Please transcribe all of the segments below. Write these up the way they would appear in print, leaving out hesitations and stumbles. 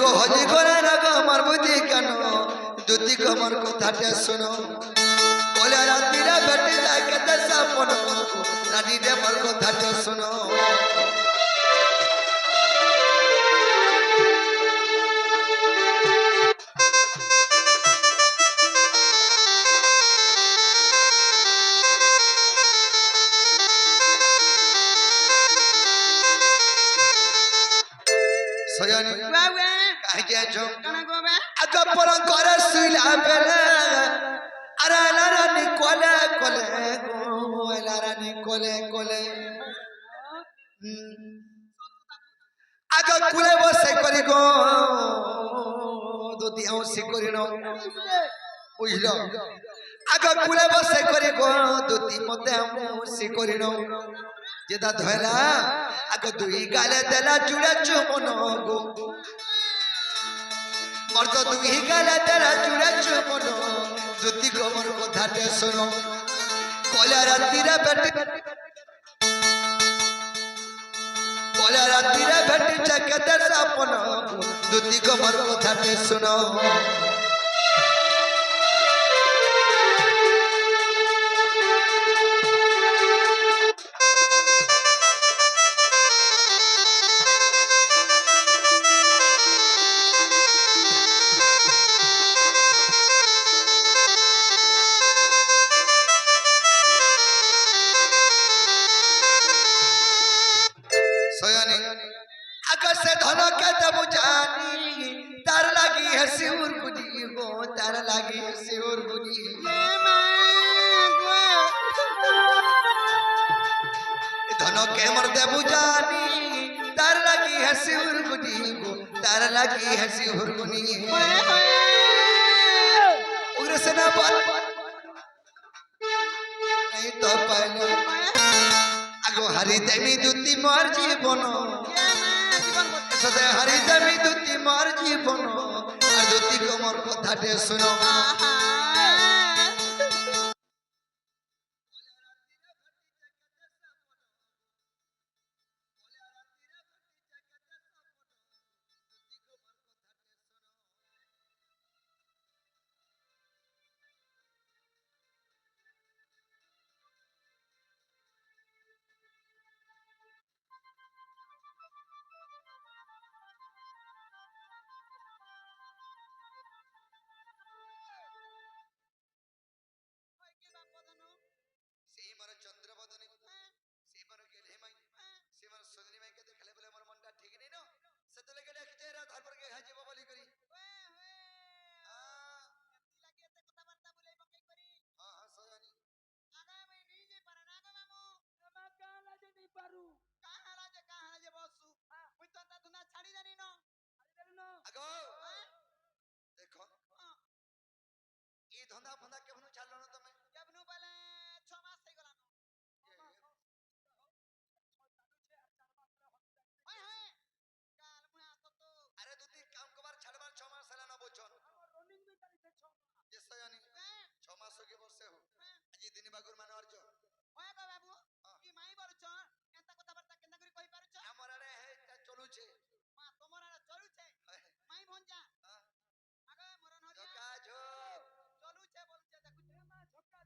গো হজি করে না গো আমার বুঝি কেন দুটি কমর কথাটা শোনো বলে রাত্রিরা বেটে যায় কেটে সাপন রানী রে আমার কথাটা শোনো সয়ানি কাহিয়া জো আগা পর করে শুইলা বেলে আরে লারানি কোলে কোলে গো লারানি কোলে কোলে আগা কুলে বসে করি গো দুটি আউসি করি ন বুঝল আগা কুলে বসে করি গো দুটি মতে আউসি করি ন যেটা ধয়লা আগা দুই গালে দেলা চুড়ে চুমন গো মর্দ দুই গালে দেলা চুড়ে চুমন দুটি কমর কথাতে শোনো কলা রাত্রিরে বেটে কলা রাত্রিরে বেটে কেটে সাপন দুটি কমর কথাতে শোনো আকাশে ধনকে দেব জানি তার লাগি শিউর বুঝি গো তার লাগি শিউর বুঝি ধনকে মর দেব জানি তার লাগি শিউর বুঝি গো তার লাগি শিউর বুঝি উগ্র সেনা পাল नहीं तो पाइलो আগো হারি দেবী দুতি মোর জীবন সদে হারি দেবী দুতি মোর জীবন আর দুতি কমর কথাতে শুনো সেই মার চন্দ্রবদনে সেই মার গেলে মাই সেই মার সজনী মাইকে দেখলে বলে আমার মনটা ঠিক নেই না সেতলে গেলে একটে এরা ধারপর কে হাজিব বলি করি লাগিয়েতে কথাবার্তা বলে বকে করি হ্যাঁ হ্যাঁ সজনী আগা আমি নিজে পারে না গো মামু আমা কালা যে নি পারু কাহালা যে বসু মুই তো তা ধুনা ছাড়ি জানি না আগো দেখো এই ধন্দা ফন্দা কেবনু ছাড়লো না তুমি কেবনু বলে 6 মাস হই গলা কাল মুই আসো তো আরে দুটি কাম কবার ছাড়বার 6 মাস হলা না বচন আমার রনিং দুই তারিখে 6 মাস যেসয়ানি 6 মাস হগে বসে হো আজি দিন বাগুর মানে অর্জ ওয়া গো বাবু কি মাই বলছ এন্তা কথাবার্তা কেনতা করি কই পারছ আমার আরে হে চলুছে মা তোমার আরে চলুছে মাই ভঞ্জা আগে মরণ হরিয়া ঝকা ঝো চলুছে বলছে দেখুছে মা ঝকা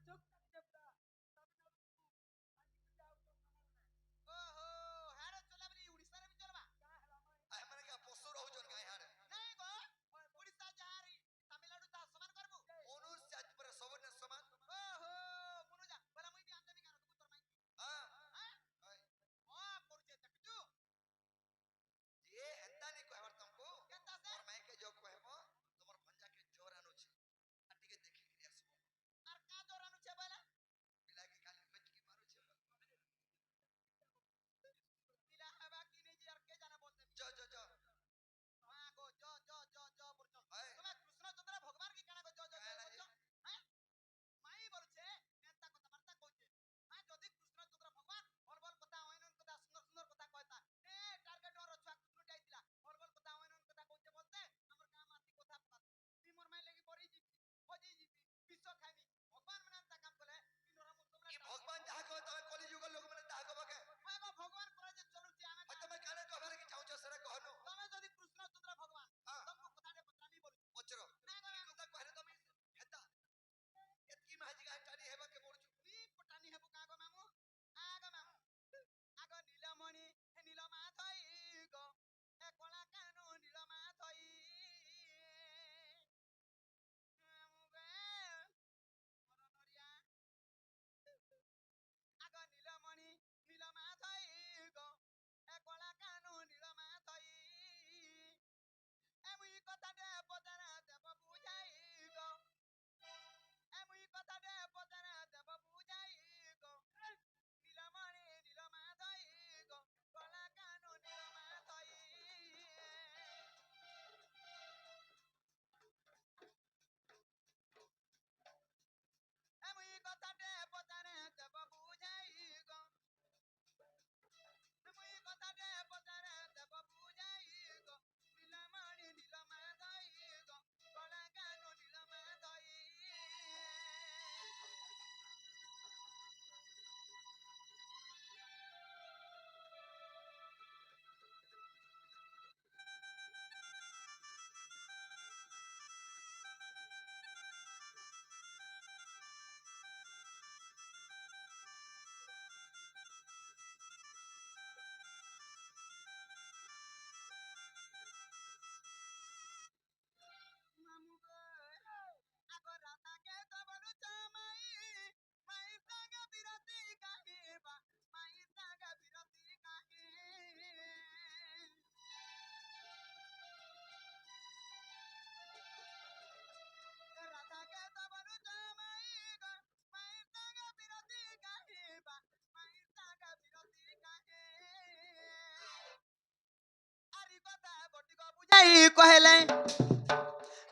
বুঝাই কহেলে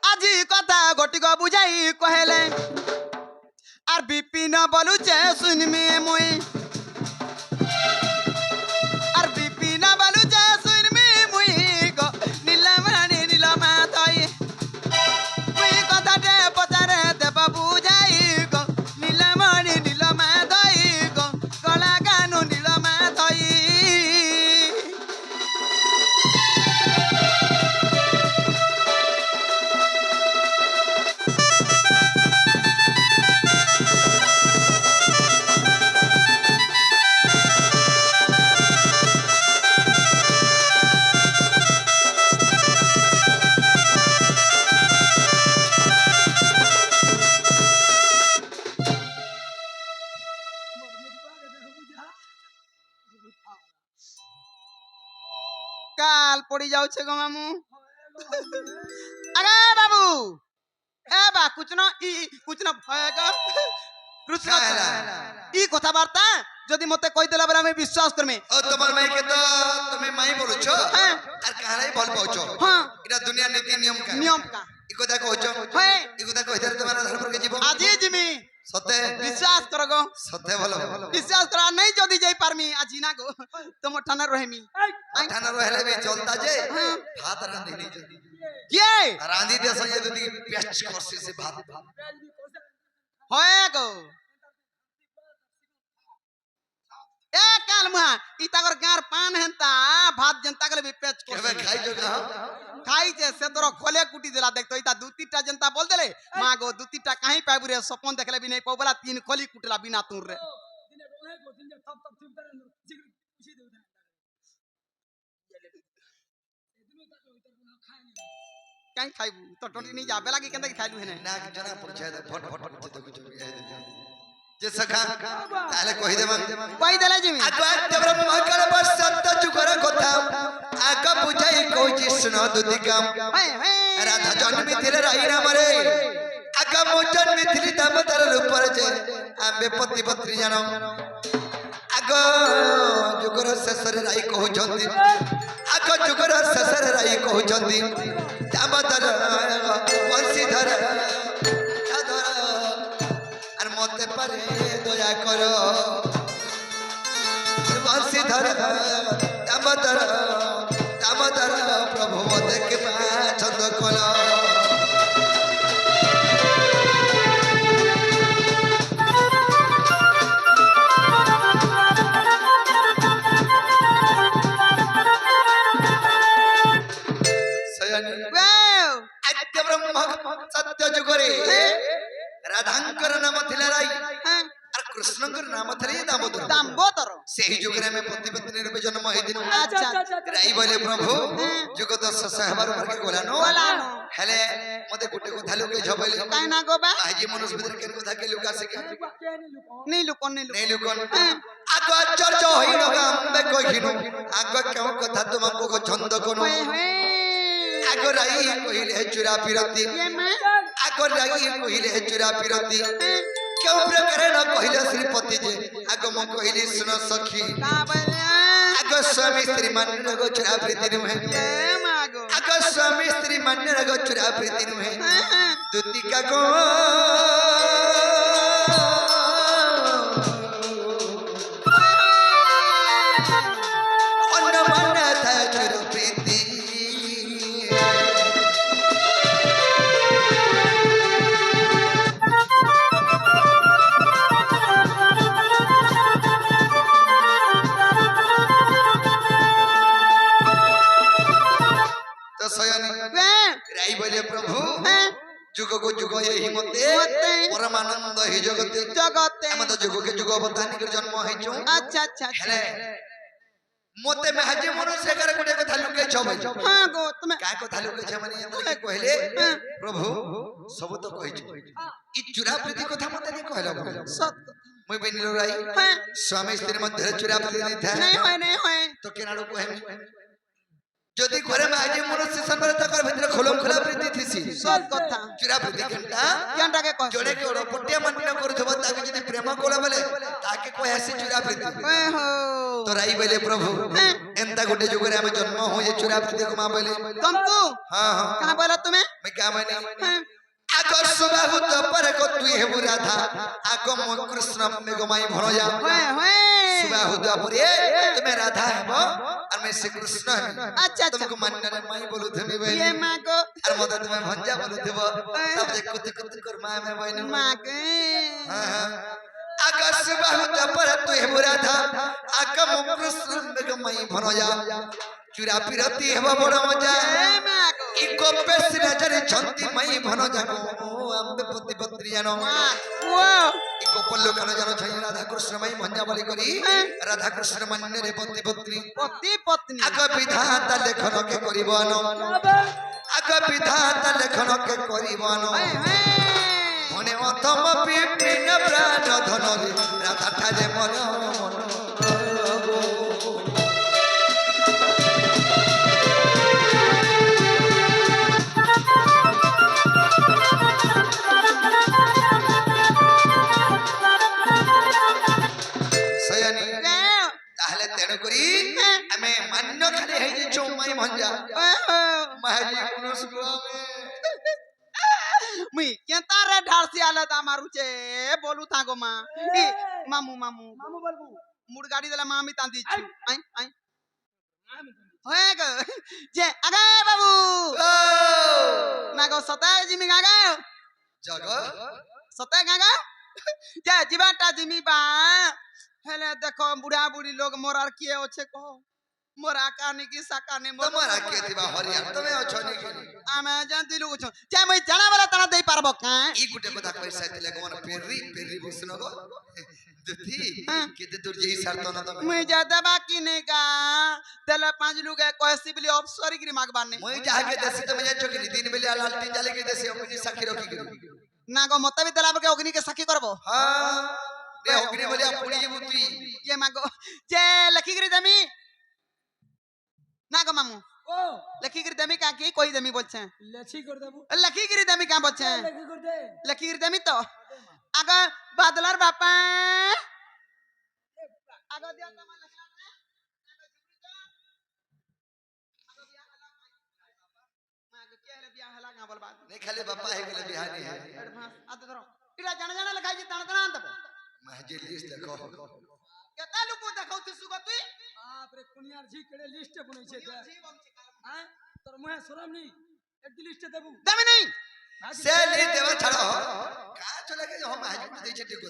আজি কথা গটিক বুঝাই কহেলে আর বিপিন বলুছে শুনমি মুই আর বিপিন বলুছে শুনমি মুই গো নীলমণি নীলমা তই মুই কথাটে পচারে দেব বুঝাই গো নীলমণি নীলমা তই গো গলা গানু নীলমা তই কাল পড়ি যাচ্ছে গো মামু আরে বাবু এ বা কুছ না ভয় গো কৃষ্ণ ই কথাবার্তা যদি মতে কই দেলা বলে আমি বিশ্বাস করমি ও তোমার মাইকে তো তুমি মাই বলছো হ্যাঁ আর কাহারাই বল পাওছো হ্যাঁ এটা দুনিয়ার নীতি নিয়ম কা ই কথা কইছো হ্যাঁ ই কথা কইতারে তোমার আধার পর কে জীব আজি জিমি সতে বিশ্বাস কর গো সতে বলো বিশ্বাস কর নাই যদি যাই পারমি আজি না গো তোমার ঠানা রহিমি ঠানা রহলে বি চলতা যে হ্যাঁ। ভাত রাঁধি নেই যদি কে রাঁধি দে সঙ্গে যদি পেস্ট করছি সে ভাত হয় গো এ কাল মুহা ই তাগর গার পান হেনতা ভাত জনতা গলে পেচ কেবে করছে খাইছো গাও খাইছে সে তোর খোলে কুটি দিলা দেখতো ইতা দু তিনটা জনতা বল দেলে মা গো দু তিনটা কাহি পাইবু রে সপন দেখলে বি নাই পাও বলা তিন খলি কুটলা বিনা তুর রে কাই খাইবু তো টটি নি যাবে লাগি কেন খাইলু হেনে না জানা পড়ছে ফট ফট করতে তো কিছু যে সখা তাহলে কই দেবা কই দেলে জিমি আগো দেবর মহকর বসন্ত যুগর কথা আগ বুঝাই কইছি শুনো দুদিকাম হায় হায় রাধা জন্মিଥିଲେ রাই নামরে আগ মো জন্মিଥିଲି দামোদর রূপরে যে আম্বে পতি পত্নী জানো আগ যুগর শেষরে রাই কହୁଛନ୍ତି আগ যুগর শেষরে রাই কହୁଛନ୍ତି দামোদর বংশীধর ধর আর মতে পারে দয়া কর বংশীধর দামোদর দামোদর প্রভু মতে কৃপা ছন্দ কল ওয়াও আদ্য ব্রহ্ম সত্য যুগরে রাধাঙ্কর নাম ଥିଲା রাই হ্যাঁ আর কৃষ্ণঙ্কর নাম ଥିଲା দামোদর দাম্বোদর সেই যুগরে আমি পতিপত্নী রূপে জন্ম হইদিন আচ্ছা রাই বলে প্রভু যুগ তো শেষ হবার উপরে গলানো গলানো। হেলে মতে গুটে কথা লুকে ঝবইলে কাই না গো বা আজি মনুষ্য ভিতরে কেন কথা কে লুকা শিখে নি লুকন নেই লুকন আগ আশ্চর্য হইল গাম্বে কহিনু আগ কেউ কথা তোমাকে ছন্দ কোন হয়ে হয়ে আগ রাই কহিলে চুরা পিরতি ये मैं আগ রাই কহিলে চুরা পিরতি কেউ প্রকারে ন কহিলে শ্রীপতি যে আগ মো কহিলি শুন সখী का बने আগ স্বামী স্ত্রী মান্য গো চুরা প্রীতি নুহে ये मागो আগ স্বামী স্ত্রী মান্য গো চুরা প্রীতি নুহে দুতিকা গো অন্য মন থা চুরা প্রীতি তো সয়নি वे রাই বলে প্রভু যুগ গো যুগ এই মতে মতে পরমানন্দ হি জগতে जगते আমি তো যুগকে যুগ অবতানি করে জন্ম হইছু अच्छा अच्छा হেলে মতে মেহাজি মনুষ্য করে গুটে কথা লুকে ছবে हाँ गो तुम्हें কায় কথা লুকে ছ মানে এত কইলে প্রভু সব তো কইছু ই চুরা প্রীতি কথা মতে নি কইলা सत মুই বেনিলো রাই हाँ স্বামী স্ত্রী মধ্যে চুরা প্রীতি নাই থা नहीं होए তো কেনাড়ো কহেমি যদি ঘরে মেহাজি মনুষ্য সম্বরে তকর ভিতরে খোলম খোলা প্রীতি থিসি सत कथा চুরা প্রীতি কেনটা क्या के कह জনে কে ওড়পটিয়া মান্য করুথব তাকে যদি প্রেম কোলা বলে তাকে কই আসি চুরা প্রীতি ओए हो তো রাই বলে প্রভু हाँ एंता गोटे जुगरे आमे जन्म होए चुरा प्रीति को मां बोले तुमको हां हां कहाँ बोला तुम्हें मैं क्या माने आगो सुबह हुत पर को तू हे राधा आगो मो कृष्ण में गो माई भरो जा होए सुबह हुत पर तुम्हें राधा है वो और मैं श्री कृष्ण है अच्छा तुमको मानने रे माई बोलू थमी बोले ये माँ को और मदद में भंजा बोलू थबो तब जे कुत कुत कर मां में बहन माँ के हां हां आगो सुबह हुत पर तू हे राधा आगो मो कृष्ण में गो माई भरो जा चुरा पिरती हेबो बड़ मजा माँ को इको पेस नजर छंती मई भनो जानो अम्बे पति पत्नी जानो माँ वो इको पल्लो कनो जानो छई राधा कृष्ण मई भंजा बोली करी राधा कृष्ण मन्ने रे पति पत्नी पति पत्नी आग विधाता लेखन के करिबनो आग विधाता लेखन के करिबनो मने अथम पिपिन प्राण धन रे राधा ठाले मन मन ताहले तेणु करी हमें मान्य खाली है जे चौमाई भंजा महाजी पुनः सुबह में मुई केंता रे ढाल से आले ता मारू छे बोलू था गो मां ए मामू मामू मामू बोलबू मुड़ गाड़ी देला मामी तांदी छु आई आई होए गो जे आगे बाबू ना गो सताए जिमी गागा जगह सताए गागा जे जीवाटा जिमी बा हेले देखो बुढ़ा बुढ़ी लोग मोरार किए ओछे को मोरा कानी की साकाने तुम्हारा के दिबा हरियार तमे अछो नी के आमे जान दिलु कुछ जे मैं जाना वाला तना देई पारबो का ई गुटे कथा पैसा दिले गवन पेरी पेरी बसनो गो दुथी केते दूर जेई सरतो न तमे मैं ज्यादा बाकी नहीं का तेले पांच लोग है कोई सिविल ऑफिसर की मागबान ने মই जाके देसी तमे जाचो कि दिन बेले लालटी जाले के देसी अपनी साखी रखी करी ना गो मत भी तेला के अग्नि के साखी करबो हां रे अग्नि बोले पुड़ी जे बुती ये मागो जे लखी गिरी दमी ना गो मामू ओ लखी गिरी दमी का की कोई दमी बोलछे लेछी कर देबू लखी गिरी दमी का बोलछे लेखी कर दे लखी गिरी दमी तो आगा बादलर बापा आगा दिया तमा लखला आगा झुरी तो आगा बियाह हला मागो के हला बियाह हला गावल बात नहीं खाली बापा है गेले बिहानी है एडवांस आते धरो इला जाना जाना लखाई जे ताना ताना अंतबो महजे लिस्ट देखो केता लुको देखौ ती सुगो तुई बाप रे कुनियार जी केड़े लिस्ट बनै छै जी बम छिकाल हैं तोर मुहे शरम नी एक लिस्ट देबू दमी नहीं से ली देवा छड़ो का चले के हम महजे दे छे टिको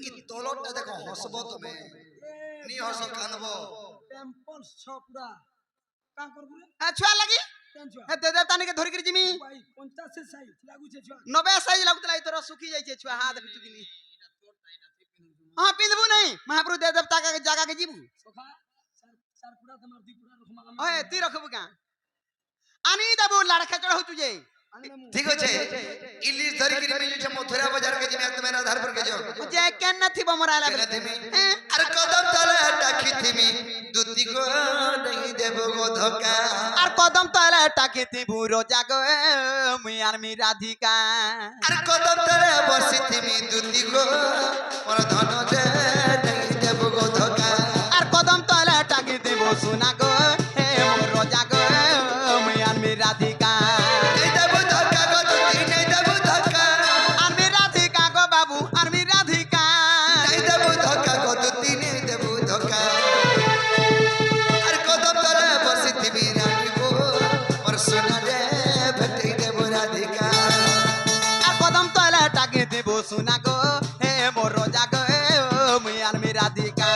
ई तोलटा देखो हसबो तमे नी हसो कानबो टेम्पल्स छ पूरा का करबू रे छुआ लगी टेंशन हे दे दे तानी के धरि कर जिमी भाई 50 साइज लागू छै छुआ 90 साइज लागतला तोरा सुखी जाय छे छुआ हाथ बिटु दिनी हां पिंदबू नहीं महाप्रभु दे देवता का जगह के जीबू सोखा सर पूरा तमार दी पूरा रखमा ओए ती रखबू का आनी देबू लड़का चढ़ौ तुझे ठीक है इलिस धरी के मिली छ मथुरा बाजार के जिमे तुम्हारा आधार पर के जो जे केन नथी बमराला केना थीमी अरे कदम तले टाकी थीमी दुती को नहीं देबो गो धोका और कदम तले टाकी थी बुरो जागो मुई आर मी राधिका अरे कदम तले बसी थीमी दुती को मोर धन दे नहीं देबो गो धोका और कदम तले टाकी थी बो सुना गो हे मोर जागो मुई आर मी राधिका नहीं देबो धोका गो दुती नहीं देबो धोका आर मी राधिका गो बाबू आर मी राधिका नहीं देबो धोका गो दुती नहीं देबो धोका अरे कदम तले बसी थीमी रानी को मोर सोना रे भेटै देबो राधिका और कदम तले टाकी थी बो सुना गो हे मोर जागो मुई आर मी राधिका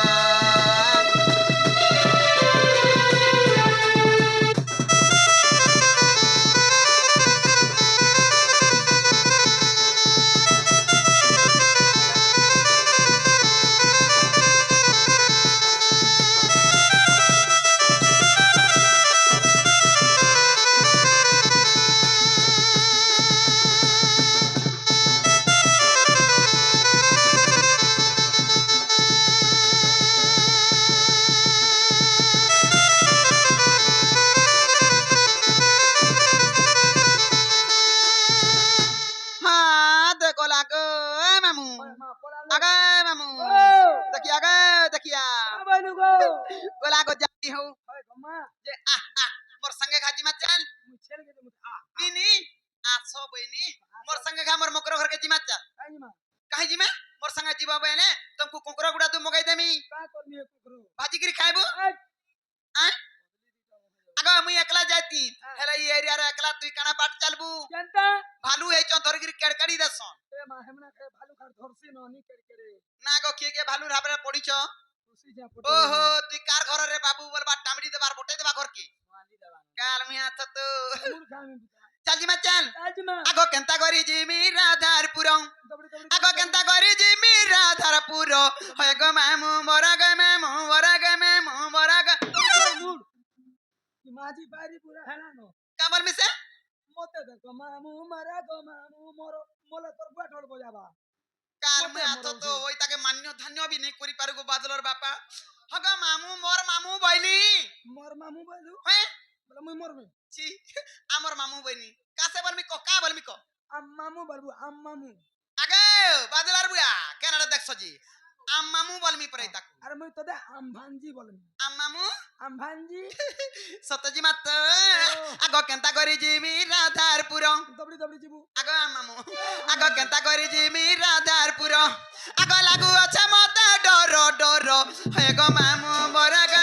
आसो बहिनी मोर संगे घा मोर मकर घर के जिमा चल काई मा काहे जिमा मोर संगे जीवा बहने तुमको कुकरा गुड़ा तू मगाई देमी का करनी है कुकरो भाजी गिरी खाइबो ए आ आगा मुई एकला जाती हेला ई एरिया रे एकला तुई काना बाट चलबू जनता भालू हे चों धरगिरी केड़कड़ी देसन ए मा हमना के भालू खार धरसी न नी केड़केड़े ना गो किए के भालू राबरे पड़ीछ खुशी जा पटे ओहो तुई कार घर रे बाबू बोलबा टामड़ी देबार बोटे देबा घर की वाली देवा काल मिया तो मुर खामी बुता चल जिमा चल आज मा आगो केंता करी जिमी राधारपुर दबड़ी दबड़ी आगो केंता करी जिमी राधारपुर होय गो मामू मोरा गे मामू मोरा गे मामू मोरा गे मुर की माजी बारी पूरा हैना नो का बोल मिसे मोते देखो मामू मरा गो मामू मोरो मोले तोर बैठल बजाबा काल मोते में आतो मोरो तो होई ताके मान्य धन्य भी नहीं करी पारगो बादलर बापा हगा मामू मोर मामू बइनी मोर मामू बोलू हे बोले मुई मरबे ची आमर मामू बइनी कासे बोलमी को का बोलमी को आम मामू बोलबू आम मामू आगे बादलर बुया केनाडा देखछो जी आम मामू बोलमी परे ताकू अरे मुई तो दे आम भांजी बोलमी आम मामू आम भांजी सतजी मात आगो केंता करी जिमी राधारपुर दबड़ी दबड़ी जीबू आगो आम मामू आगो केंता करी जिमी राधारपुर आगो लागू अच्छा मते डरो डरो हे गो मामू मोरा गे